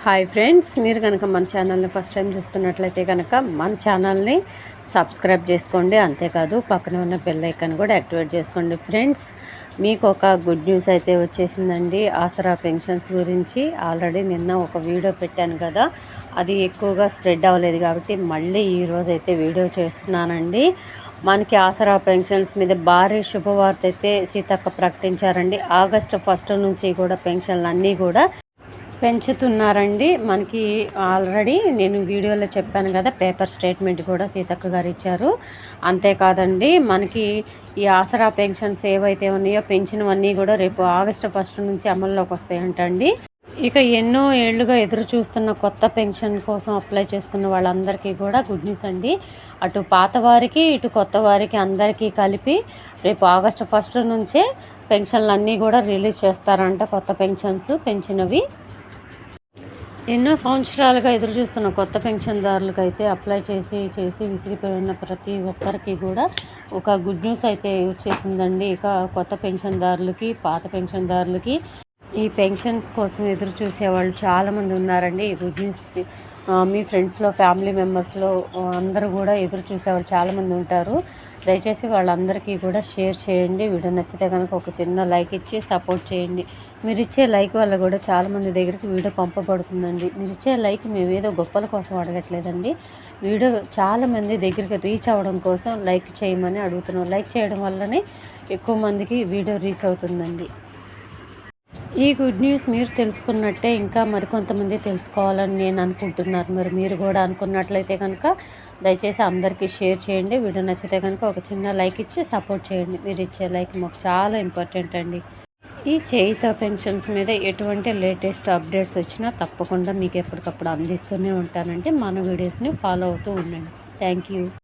Hi friends, మీరు కనుక మన ఛానల్ని ఫస్ట్ టైం చూస్తున్నట్లయితే కనుక మన ఛానల్ని సబ్స్క్రైబ్ చేసుకోండి. అంతేకాదు పక్కన ఉన్న బెల్ ఐకాన్ కూడా యాక్టివేట్ చేసుకోండి. ఫ్రెండ్స్, మీకు ఒక గుడ్ న్యూస్ అయితే వచ్చేసిందండి. ఆసరా పెన్షన్స్ గురించి ఆల్రెడీ నిన్న ఒక వీడియో పెట్టాను కదా, అది ఎక్కువగా స్ప్రెడ్ అవ్వలేదు కాబట్టి మళ్ళీ ఈరోజు అయితే వీడియో చేస్తున్నానండి. మనకి ఆసరా పెన్షన్స్ మీద భారీ శుభవార్త అయితే సీతక్క ప్రకటించారండి. ఆగస్టు 1 నుంచి కూడా పెన్షన్లు అన్నీ కూడా పెంచుతున్నారండి. మనకి ఆల్రెడీ నేను వీడియోలో చెప్పాను కదా, పేపర్ స్టేట్మెంట్ కూడా సీతక్క గారు ఇచ్చారు. అంతేకాదండి, మనకి ఈ ఆసరా పెన్షన్స్ ఏవైతే ఉన్నాయో పెంచినవన్నీ కూడా రేపు ఆగస్టు 1 నుంచి అమల్లోకి వస్తాయంటండి. ఇక ఎన్నో ఏళ్లుగా ఎదురు చూస్తున్న కొత్త పెన్షన్ కోసం అప్లై చేసుకున్న వాళ్ళందరికీ కూడా గుడ్ న్యూస్ అండి. అటు పాత వారికి ఇటు కొత్త వారికి అందరికీ కలిపి రేపు ఆగస్టు 1 నుంచే పెన్షన్లు అన్నీ కూడా రిలీజ్ చేస్తారంట. కొత్త పెన్షన్స్ పెంచినవి ఎన్నో సంవత్సరాలుగా ఎదురు చూస్తున్న కొత్త పెన్షన్దారులకు అయితే అప్లై చేసి విసిగిపోయి ఉన్న ప్రతి ఒక్కరికి కూడా ఒక గుడ్ న్యూస్ అయితే వచ్చేసిందండి. ఇక కొత్త పెన్షన్దారులకి పాత పెన్షన్దారులకి ఈ పెన్షన్స్ కోసం ఎదురు చూసేవాళ్ళు చాలామంది ఉన్నారండి. ఈ గుడ్ న్యూస్ మీ ఫ్రెండ్స్లో ఫ్యామిలీ మెంబర్స్లో అందరూ కూడా ఎదురు చూసేవాళ్ళు చాలామంది ఉంటారు. దయచేసి వాళ్ళందరికీ కూడా షేర్ చేయండి. వీడియో నచ్చితే కనుక ఒక చిన్న లైక్ ఇచ్చి సపోర్ట్ చేయండి. మీరు ఇచ్చే లైక్ వల్ల కూడా చాలామంది దగ్గరికి వీడియో పంపబడుతుందండి. మీరు ఇచ్చే లైక్ మేము ఏదో గొప్పల కోసం అడగట్లేదండి. వీడియో చాలామంది దగ్గరికి రీచ్ అవ్వడం కోసం లైక్ చేయమని అడుగుతున్నాం. లైక్ చేయడం వల్లనే ఎక్కువ మందికి వీడియో రీచ్ అవుతుందండి. ఈ గుడ్ న్యూస్ మీరు తెలుసుకున్నట్టే ఇంకా మరికొంతమంది తెలుసుకోవాలని నేను అనుకుంటున్నాను. మరి మీరు కూడా అనుకున్నట్లయితే కనుక దయచేసి అందరికీ షేర్ చేయండి. వీడియో నచ్చితే కనుక ఒక చిన్న లైక్ ఇచ్చి సపోర్ట్ చేయండి. మీరు ఇచ్చే లైక్ మాకు చాలా ఇంపార్టెంట్ అండి. ఈ చేయిత పెన్షన్స్ మీద ఎటువంటి లేటెస్ట్ అప్డేట్స్ వచ్చినా తప్పకుండా మీకు ఎప్పటికప్పుడు అందిస్తూనే ఉంటానంటే మన వీడియోస్ని ఫాలో అవుతూ ఉండండి. Thank you.